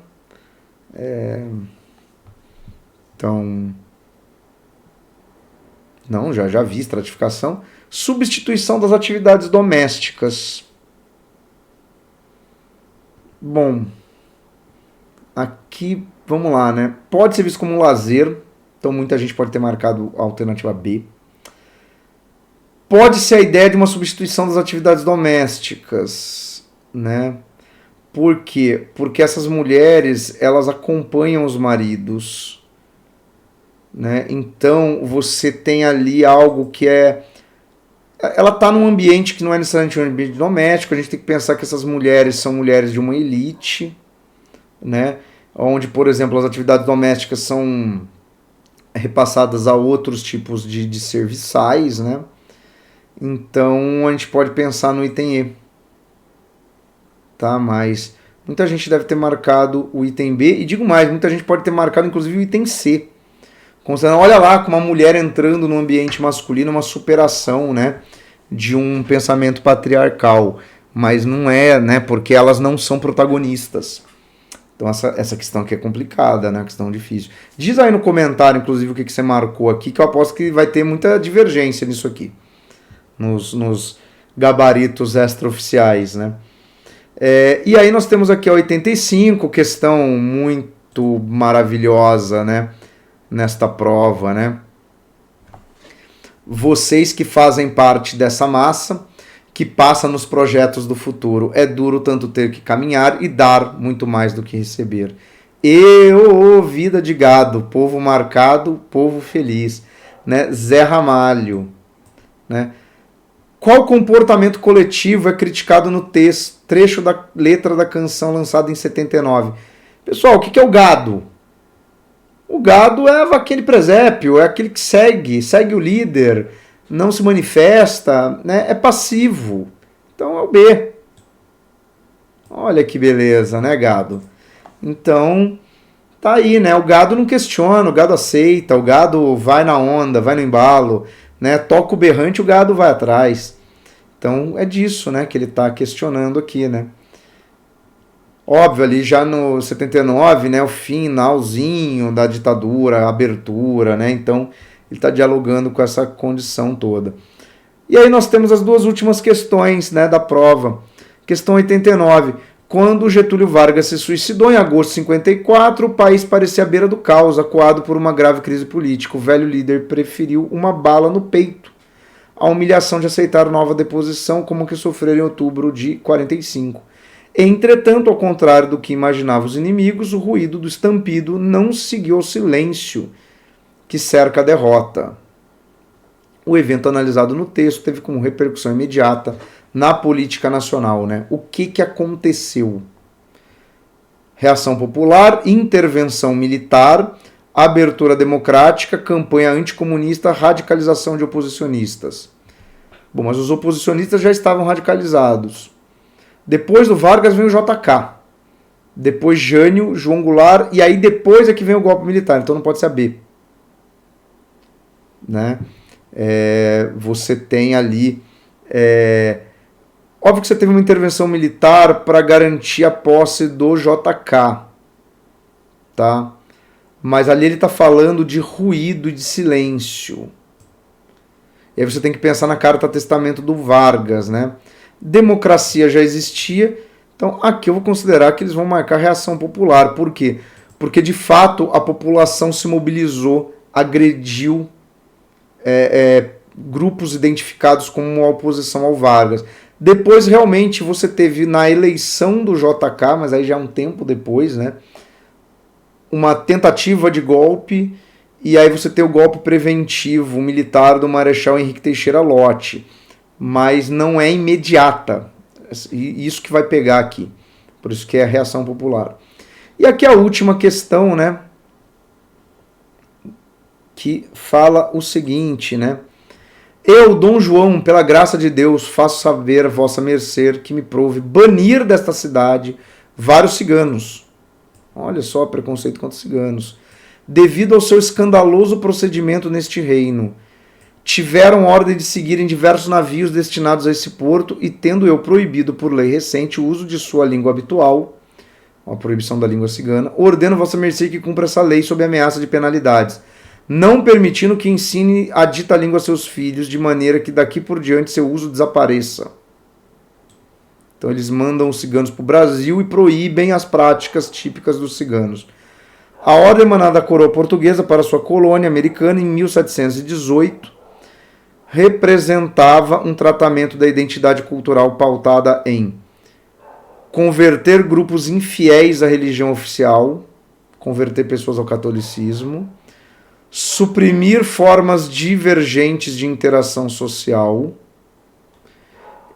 Então, não, já vi estratificação. Substituição das atividades domésticas. Bom, aqui, vamos lá, né? Pode ser visto como um lazer, então muita gente pode ter marcado a alternativa B. Pode ser a ideia de uma substituição das atividades domésticas, né? Por quê? Porque essas mulheres, elas acompanham os maridos, né? Então, você tem ali algo que é... Ela está num ambiente que não é necessariamente um ambiente doméstico, a gente tem que pensar que essas mulheres são mulheres de uma elite, né? Onde, por exemplo, as atividades domésticas são repassadas a outros tipos de serviçais, né? Então, a gente pode pensar no item E. Tá? Mas muita gente deve ter marcado o item B, e digo mais, muita gente pode ter marcado inclusive o item C. Considerando, olha lá, com uma mulher entrando no ambiente masculino, uma superação, né, de um pensamento patriarcal. Mas não é, né, porque elas não são protagonistas. Então essa questão aqui é complicada, né, uma questão difícil. Diz aí no comentário, inclusive, o que você marcou aqui, que eu aposto que vai ter muita divergência nisso aqui. Nos gabaritos extraoficiais, né. E aí nós temos aqui a 85, questão muito maravilhosa, né, nesta prova, né? Vocês que fazem parte dessa massa, que passa nos projetos do futuro, é duro tanto ter que caminhar e dar muito mais do que receber. Vida de gado, povo marcado, povo feliz, né? Zé Ramalho, né? Qual comportamento coletivo é criticado no trecho da letra da canção lançada em 79? Pessoal, o que é o gado? O gado é aquele presépio, é aquele que segue o líder, não se manifesta, né? É passivo. Então é o B. Olha que beleza, né, gado? Então, tá aí, né? O gado não questiona, o gado aceita, o gado vai na onda, vai no embalo, né? Toca o berrante, o gado vai atrás. Então é disso, né, que ele está questionando aqui, né? Óbvio, ali já no 79, né, o finalzinho da ditadura, a abertura, né? Então ele está dialogando com essa condição toda. E aí nós temos as duas últimas questões, né, da prova. Questão 89. Quando Getúlio Vargas se suicidou em agosto de 54, o país parecia à beira do caos, acuado por uma grave crise política. O velho líder preferiu uma bala no peito à humilhação de aceitar nova deposição, como que sofreu em outubro de 45. Entretanto, ao contrário do que imaginavam os inimigos, o ruído do estampido não seguiu ao silêncio que cerca a derrota. O evento analisado no texto teve como repercussão imediata na política nacional, né? O que aconteceu? Reação popular, intervenção militar, abertura democrática, campanha anticomunista, radicalização de oposicionistas. Bom, mas os oposicionistas já estavam radicalizados. Depois do Vargas vem o JK. Depois Jânio, João Goulart, e aí depois é que vem o golpe militar, então não pode ser a B. Né? Você tem ali... Óbvio que você teve uma intervenção militar para garantir a posse do JK. Tá? Mas ali ele está falando de ruído e de silêncio. E aí você tem que pensar na carta testamento do Vargas, né? Democracia já existia, então aqui eu vou considerar que eles vão marcar reação popular. Por quê? Porque de fato a população se mobilizou, agrediu grupos identificados como uma oposição ao Vargas. Depois, realmente, você teve na eleição do JK, mas aí já um tempo depois, né? Uma tentativa de golpe, e aí você tem o golpe preventivo militar do Marechal Henrique Teixeira Lott, mas não é imediata. Isso que vai pegar aqui. Por isso que é a reação popular. E aqui a última questão, né? Que fala o seguinte, né? Eu, Dom João, pela graça de Deus, faço saber a vossa mercê que me prove banir desta cidade vários ciganos. Olha só, preconceito contra ciganos. Devido ao seu escandaloso procedimento neste reino, tiveram ordem de seguirem diversos navios destinados a esse porto e, tendo eu proibido por lei recente o uso de sua língua habitual, a proibição da língua cigana, ordeno vossa mercê que cumpra essa lei sob ameaça de penalidades, não permitindo que ensine a dita língua a seus filhos, de maneira que daqui por diante seu uso desapareça. Então eles mandam os ciganos para o Brasil e proíbem as práticas típicas dos ciganos. A ordem emanada da coroa portuguesa para sua colônia americana em 1718 representava um tratamento da identidade cultural pautada em converter grupos infiéis à religião oficial, converter pessoas ao catolicismo, suprimir formas divergentes de interação social,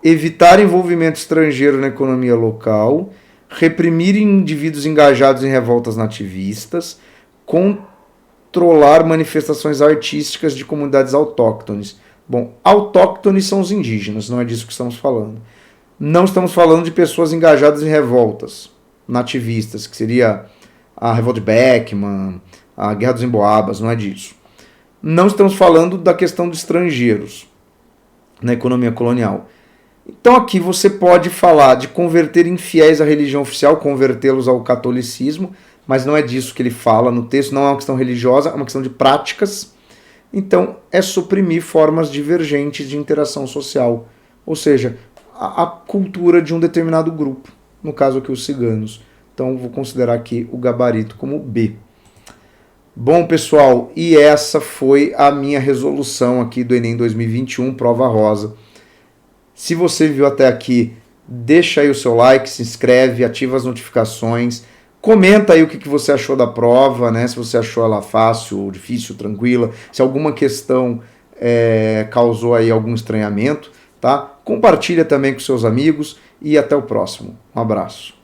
evitar envolvimento estrangeiro na economia local, reprimir indivíduos engajados em revoltas nativistas, controlar manifestações artísticas de comunidades autóctones. Bom, autóctones são os indígenas, não é disso que estamos falando. Não estamos falando de pessoas engajadas em revoltas nativistas, que seria a revolta de Beckman, a Guerra dos Emboabas, não é disso. Não estamos falando da questão de estrangeiros na economia colonial. Então aqui você pode falar de converter infiéis à religião oficial, convertê-los ao catolicismo, mas não é disso que ele fala no texto, não é uma questão religiosa, é uma questão de práticas. Então é suprimir formas divergentes de interação social, ou seja, a cultura de um determinado grupo, no caso aqui os ciganos. Então vou considerar aqui o gabarito como B. Bom, pessoal, e essa foi a minha resolução aqui do Enem 2021, prova rosa. Se você viu até aqui, deixa aí o seu like, se inscreve, ativa as notificações, comenta aí o que você achou da prova, né? Se você achou ela fácil, difícil, tranquila, se alguma questão causou aí algum estranhamento, tá? Compartilha também com seus amigos e até o próximo. Um abraço.